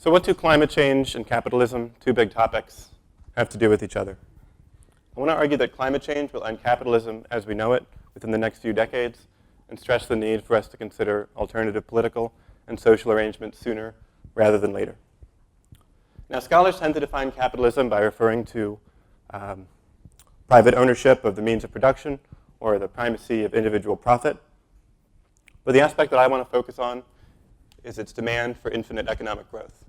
So what do climate change and capitalism, two big topics, have to do with each other? I want to argue that climate change will end capitalism as we know it within the next few decades and stress the need for us to consider alternative political and social arrangements sooner rather than later. Now, scholars tend to define capitalism by referring to private ownership of the means of production or the primacy of individual profit. But the aspect that I want to focus on is its demand for infinite economic growth.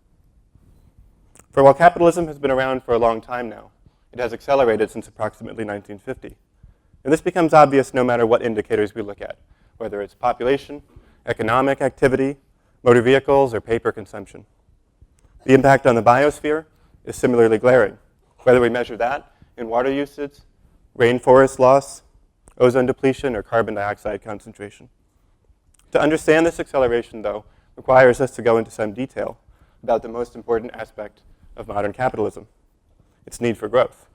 For while capitalism has been around for a long time now, it has accelerated since approximately 1950. And this becomes obvious no matter what indicators we look at, whether it's population, economic activity, motor vehicles, or paper consumption. The impact on the biosphere is similarly glaring, whether we measure that in water usage, rainforest loss, ozone depletion, or carbon dioxide concentration. To understand this acceleration, though, requires us to go into some detail about the most important aspect of modern capitalism, its need for growth.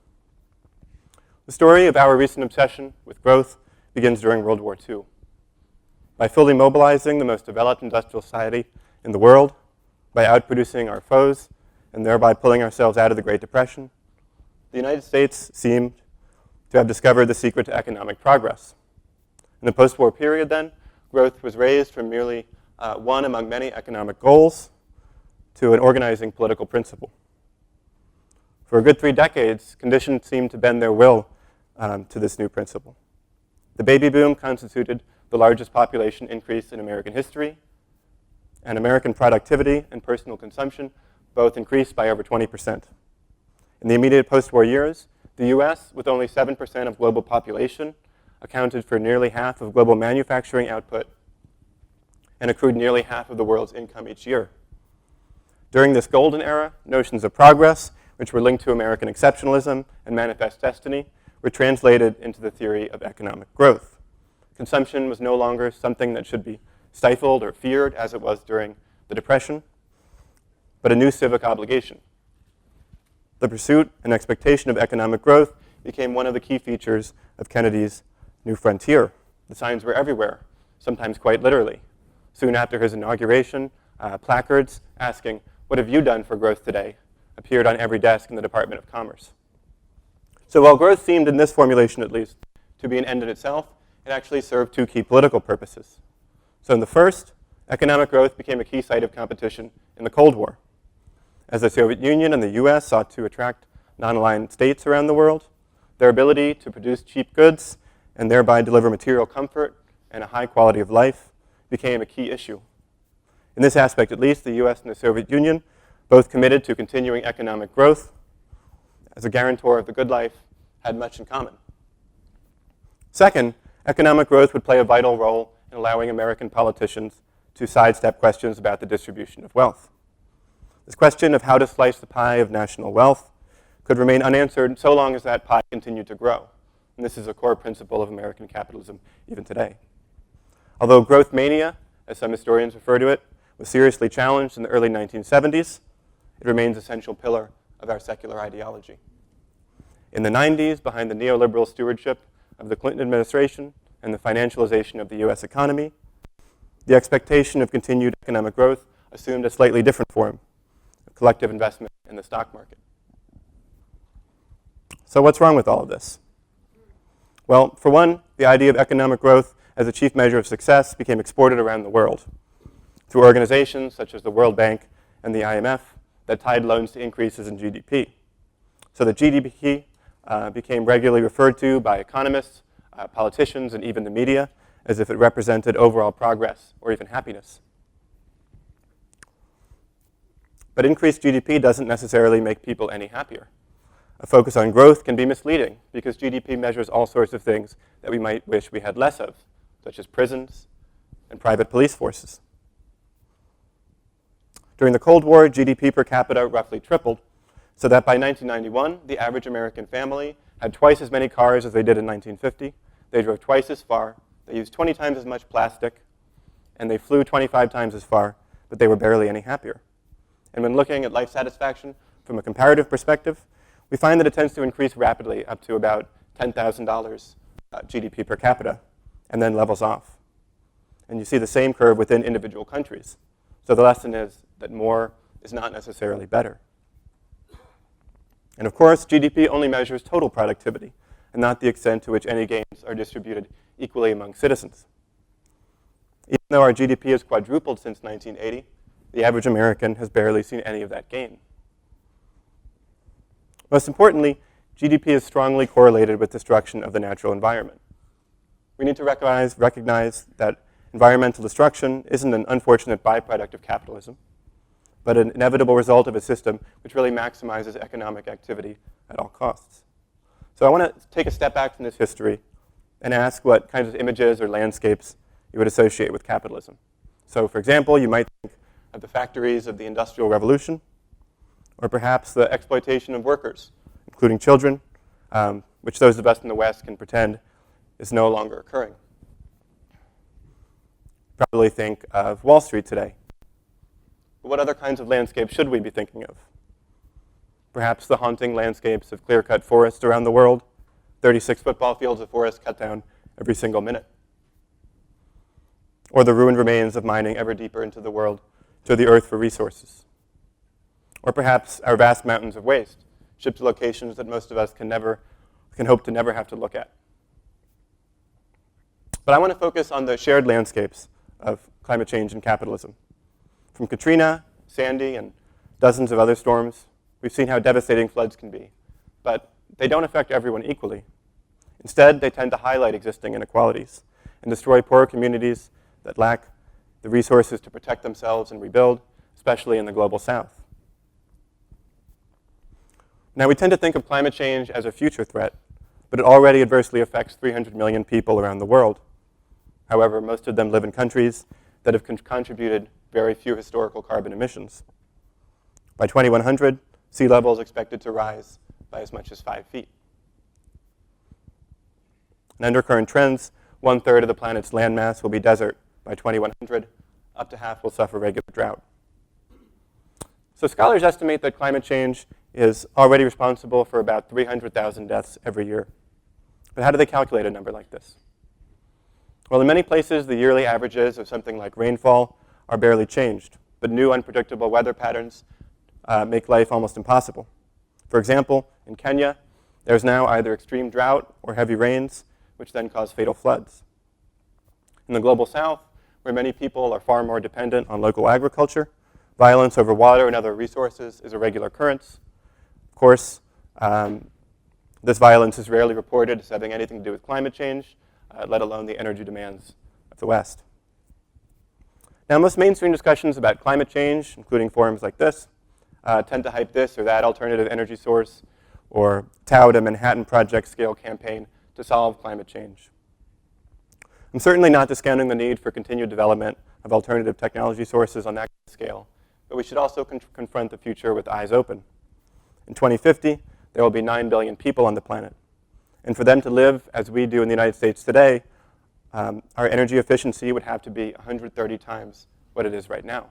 The story of our recent obsession with growth begins during World War II. By fully mobilizing the most developed industrial society in the world, by outproducing our foes, and thereby pulling ourselves out of the Great Depression, the United States seemed to have discovered the secret to economic progress. In the post-war period, then, growth was raised from merely one among many economic goals to an organizing political principle. For a good 3 decades, conditions seemed to bend their will to this new principle. The baby boom constituted the largest population increase in American history, and American productivity and personal consumption both increased by over 20%. In the immediate post-war years, the US, with only 7% of global population, accounted for nearly half of global manufacturing output and accrued nearly half of the world's income each year. During this golden era, notions of progress, which were linked to American exceptionalism and manifest destiny, were translated into the theory of economic growth. Consumption was no longer something that should be stifled or feared as it was during the Depression, but a new civic obligation. The pursuit and expectation of economic growth became one of the key features of Kennedy's New Frontier. The signs were everywhere, sometimes quite literally. Soon after his inauguration, placards asking, "What have you done for growth today?" appeared on every desk in the Department of Commerce. So while growth seemed, in this formulation at least, to be an end in itself, it actually served 2 key political purposes. So in the first, economic growth became a key site of competition in the Cold War. As the Soviet Union and the US sought to attract non-aligned states around the world, their ability to produce cheap goods and thereby deliver material comfort and a high quality of life became a key issue. In this aspect, at least, the US and the Soviet Union both committed to continuing economic growth as a guarantor of the good life, had much in common. Second, economic growth would play a vital role in allowing American politicians to sidestep questions about the distribution of wealth. This question of how to slice the pie of national wealth could remain unanswered so long as that pie continued to grow. And this is a core principle of American capitalism even today. Although growth mania, as some historians refer to it, was seriously challenged in the early 1970s, it remains an essential pillar of our secular ideology. In the 90s, behind the neoliberal stewardship of the Clinton administration and the financialization of the US economy, the expectation of continued economic growth assumed a slightly different form, of collective investment in the stock market. So what's wrong with all of this? Well, for one, the idea of economic growth as a chief measure of success became exported around the world through organizations such as the World Bank and the IMF that tied loans to increases in GDP. So the GDP became regularly referred to by economists, politicians, and even the media as if it represented overall progress or even happiness. But increased GDP doesn't necessarily make people any happier. A focus on growth can be misleading because GDP measures all sorts of things that we might wish we had less of, such as prisons and private police forces. During the Cold War, GDP per capita roughly tripled, so that by 1991, the average American family had twice as many cars as they did in 1950. They drove twice as far, they used 20 times as much plastic, and they flew 25 times as far, but they were barely any happier. And when looking at life satisfaction from a comparative perspective, we find that it tends to increase rapidly up to about $10,000 GDP per capita, and then levels off. And you see the same curve within individual countries. So the lesson is that more is not necessarily better. And of course, GDP only measures total productivity, and not the extent to which any gains are distributed equally among citizens. Even though our GDP has quadrupled since 1980, the average American has barely seen any of that gain. Most importantly, GDP is strongly correlated with destruction of the natural environment. We need to recognize that environmental destruction isn't an unfortunate byproduct of capitalism, but an inevitable result of a system which really maximizes economic activity at all costs. So I want to take a step back from this history and ask what kinds of images or landscapes you would associate with capitalism. So for example, you might think of the factories of the Industrial Revolution, or perhaps the exploitation of workers, including children, which those of us in the West can pretend is no longer occurring. Probably think of Wall Street today. But what other kinds of landscapes should we be thinking of? Perhaps the haunting landscapes of clear-cut forests around the world, 36 football fields of forest cut down every single minute. Or the ruined remains of mining ever deeper into the world to the earth for resources. Or perhaps our vast mountains of waste, shipped to locations that most of us can hope to never have to look at. But I want to focus on the shared landscapes of climate change and capitalism. From Katrina, Sandy, and dozens of other storms, we've seen how devastating floods can be. But they don't affect everyone equally. Instead, they tend to highlight existing inequalities and destroy poor communities that lack the resources to protect themselves and rebuild, especially in the global south. Now, we tend to think of climate change as a future threat, but it already adversely affects 300 million people around the world. However, most of them live in countries that have contributed very few historical carbon emissions. By 2100, sea level is expected to rise by as much as 5 feet. And under current trends, 1/3 of the planet's landmass will be desert by 2100. Up to half will suffer regular drought. So scholars estimate that climate change is already responsible for about 300,000 deaths every year. But how do they calculate a number like this? Well, in many places, the yearly averages of something like rainfall are barely changed, but new unpredictable weather patterns make life almost impossible. For example, in Kenya, there's now either extreme drought or heavy rains, which then cause fatal floods. In the global south, where many people are far more dependent on local agriculture, violence over water and other resources is a regular occurrence. Of course, this violence is rarely reported as having anything to do with climate change, let alone the energy demands of the West. Now, most mainstream discussions about climate change, including forums like this, tend to hype this or that alternative energy source or tout a Manhattan Project scale campaign to solve climate change. I'm certainly not discounting the need for continued development of alternative technology sources on that scale, but we should also confront the future with eyes open. In 2050, there will be 9 billion people on the planet. And for them to live as we do in the United States today, our energy efficiency would have to be 130 times what it is right now.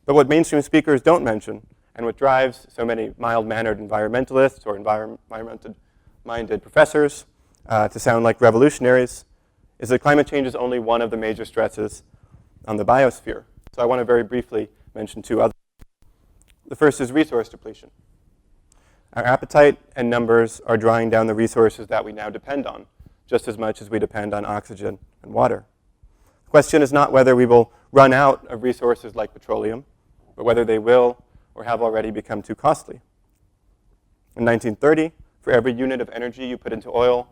But what mainstream speakers don't mention, and what drives so many mild-mannered environmentalists or environment-minded professors to sound like revolutionaries, is that climate change is only one of the major stresses on the biosphere. So I want to very briefly mention two others. The first is resource depletion. Our appetite and numbers are drawing down the resources that we now depend on, just as much as we depend on oxygen and water. The question is not whether we will run out of resources like petroleum, but whether they will or have already become too costly. In 1930, for every unit of energy you put into oil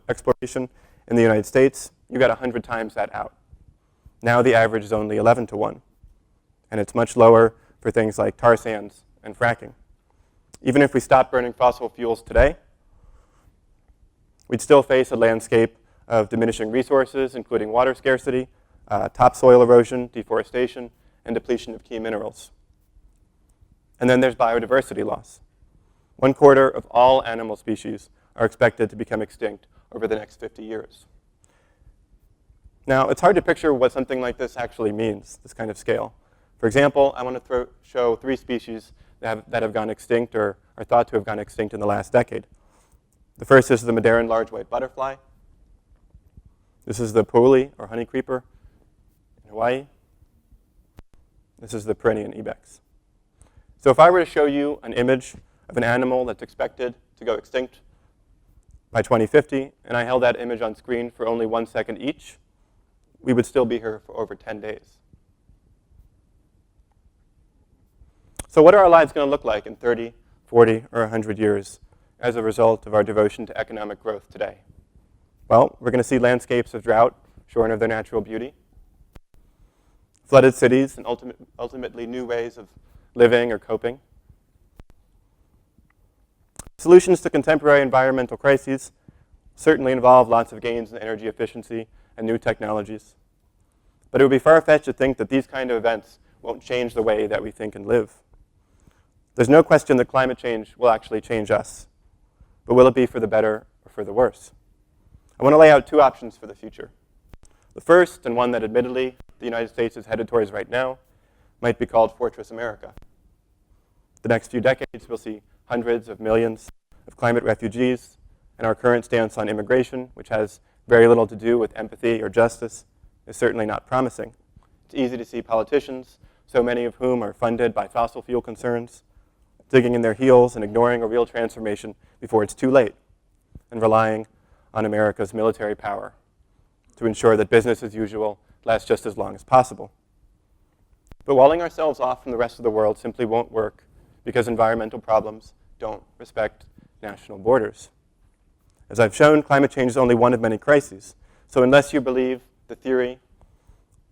exploration in the United States, you got 100 times that out. Now the average is only 11 to 1, and it's much lower for things like tar sands and fracking. Even if we stop burning fossil fuels today, we'd still face a landscape of diminishing resources, including water scarcity, topsoil erosion, deforestation, and depletion of key minerals. And then there's biodiversity loss. 1/4 of all animal species are expected to become extinct over the next 50 years. Now, it's hard to picture what something like this actually means, this kind of scale. For example, I want to show 3 species that have gone extinct or are thought to have gone extinct in the last decade. The first is the Mandarin large white butterfly. This is the puoli, or honey creeper, in Hawaii. This is the Pyrenean ibex. So if I were to show you an image of an animal that's expected to go extinct by 2050, and I held that image on screen for only 1 second each, we would still be here for over 10 days. So what are our lives going to look like in 30, 40, or 100 years as a result of our devotion to economic growth today? Well, we're going to see landscapes of drought shorn of their natural beauty, flooded cities, and ultimately new ways of living or coping. Solutions to contemporary environmental crises certainly involve lots of gains in energy efficiency and new technologies. But it would be far-fetched to think that these kind of events won't change the way that we think and live. There's no question that climate change will actually change us. But will it be for the better or for the worse? I want to lay out two options for the future. The first, and one that admittedly the United States is headed towards right now, might be called Fortress America. The next few decades will see hundreds of millions of climate refugees, and our current stance on immigration, which has very little to do with empathy or justice, is certainly not promising. It's easy to see politicians, so many of whom are funded by fossil fuel concerns, digging in their heels and ignoring a real transformation before it's too late, and relying on America's military power to ensure that business as usual lasts just as long as possible. But walling ourselves off from the rest of the world simply won't work because environmental problems don't respect national borders. As I've shown, climate change is only one of many crises. So unless you believe the theory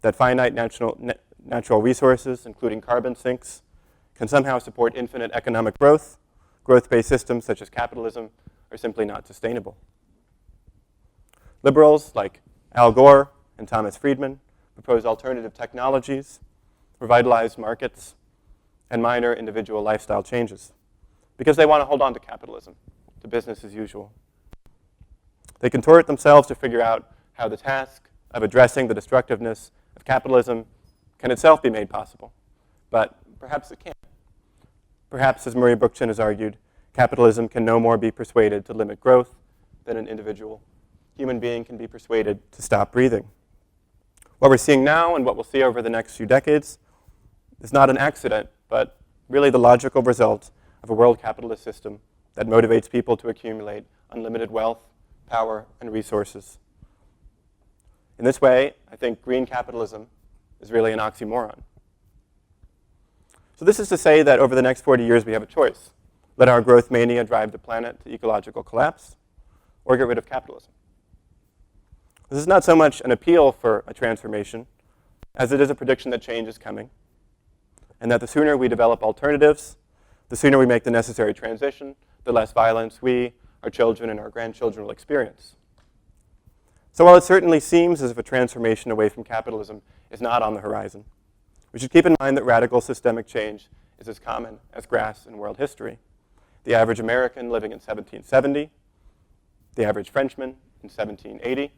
that finite natural resources, including carbon sinks, can somehow support infinite economic growth, growth-based systems such as capitalism are simply not sustainable. Liberals like Al Gore and Thomas Friedman propose alternative technologies, revitalized markets, and minor individual lifestyle changes because they want to hold on to capitalism, to business as usual. They contort themselves to figure out how the task of addressing the destructiveness of capitalism can itself be made possible. But perhaps it can't. Perhaps, as Murray Bookchin has argued, capitalism can no more be persuaded to limit growth than an individual human being can be persuaded to stop breathing. What we're seeing now and what we'll see over the next few decades is not an accident, but really the logical result of a world capitalist system that motivates people to accumulate unlimited wealth, power, and resources. In this way, I think green capitalism is really an oxymoron. So this is to say that over the next 40 years we have a choice. Let our growth mania drive the planet to ecological collapse, or get rid of capitalism. This is not so much an appeal for a transformation as it is a prediction that change is coming, and that the sooner we develop alternatives, the sooner we make the necessary transition, the less violence we, our children, and our grandchildren will experience. So while it certainly seems as if a transformation away from capitalism is not on the horizon, we should keep in mind that radical systemic change is as common as grass in world history. The average American living in 1770, the average Frenchman in 1780,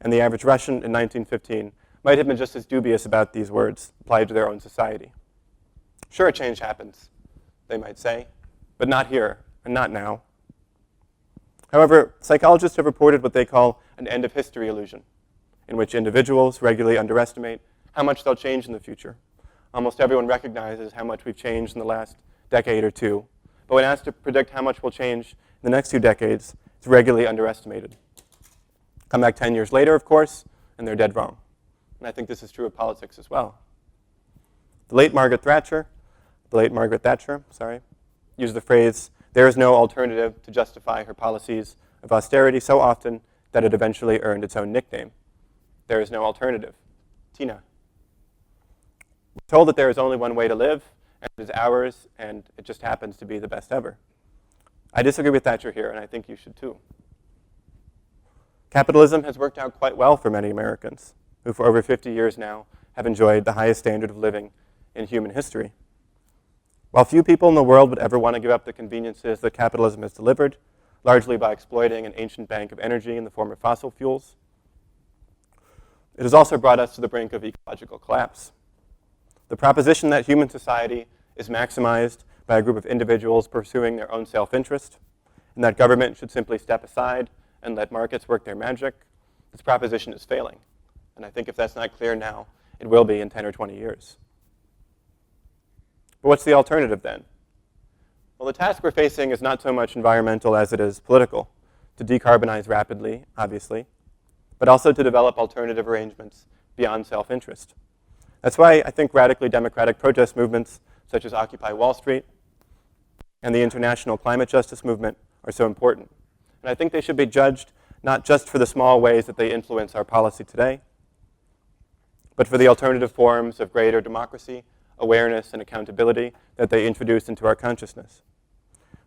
and the average Russian in 1915 might have been just as dubious about these words applied to their own society. Sure, a change happens, they might say, but not here and not now. However, psychologists have reported what they call an end of history illusion, in which individuals regularly underestimate how much they'll change in the future. Almost everyone recognizes how much we've changed in the last decade or two, but when asked to predict how much will change in the next 2 decades, it's regularly underestimated. Come back 10 years later, of course, and they're dead wrong. And I think this is true of politics as well. The late Margaret Thatcher, used the phrase, "There is no alternative," to justify her policies of austerity so often that it eventually earned its own nickname. There is no alternative. Tina. We're told that there is only one way to live, and it is ours, and it just happens to be the best ever. I disagree with Thatcher here, and I think you should too. Capitalism has worked out quite well for many Americans, who for over 50 years now have enjoyed the highest standard of living in human history. While few people in the world would ever want to give up the conveniences that capitalism has delivered, largely by exploiting an ancient bank of energy in the form of fossil fuels, it has also brought us to the brink of ecological collapse. The proposition that human society is maximized by a group of individuals pursuing their own self-interest, and that government should simply step aside and let markets work their magic, this proposition is failing. And I think if that's not clear now, it will be in 10 or 20 years. But what's the alternative then? Well, the task we're facing is not so much environmental as it is political, to decarbonize rapidly, obviously, but also to develop alternative arrangements beyond self-interest. That's why I think radically democratic protest movements such as Occupy Wall Street and the international climate justice movement are so important. And I think they should be judged not just for the small ways that they influence our policy today, but for the alternative forms of greater democracy, awareness, and accountability that they introduce into our consciousness.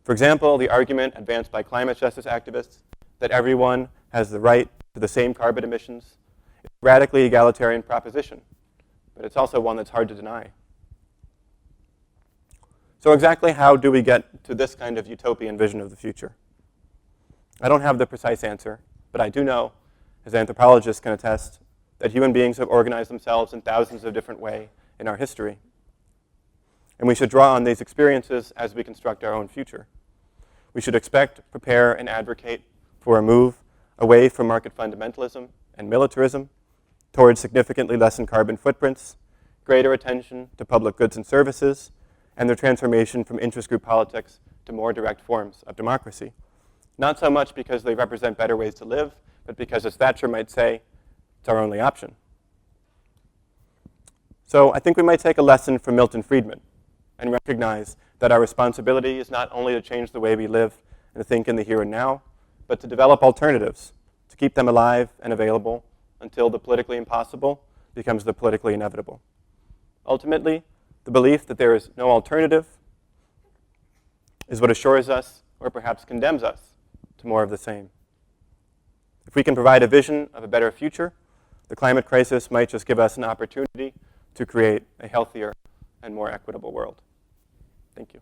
For example, the argument advanced by climate justice activists that everyone has the right to the same carbon emissions is a radically egalitarian proposition, but it's also one that's hard to deny. So exactly how do we get to this kind of utopian vision of the future? I don't have the precise answer, but I do know, as anthropologists can attest, that human beings have organized themselves in thousands of different ways in our history. And we should draw on these experiences as we construct our own future. We should expect, prepare, and advocate for a move away from market fundamentalism and militarism towards significantly lessened carbon footprints, greater attention to public goods and services, and their transformation from interest group politics to more direct forms of democracy. Not so much because they represent better ways to live, but because, as Thatcher might say, it's our only option. So I think we might take a lesson from Milton Friedman and recognize that our responsibility is not only to change the way we live and to think in the here and now, but to develop alternatives, to keep them alive and available until the politically impossible becomes the politically inevitable. Ultimately, the belief that there is no alternative is what assures us, or perhaps condemns us, to more of the same. If we can provide a vision of a better future, the climate crisis might just give us an opportunity to create a healthier and more equitable world. Thank you.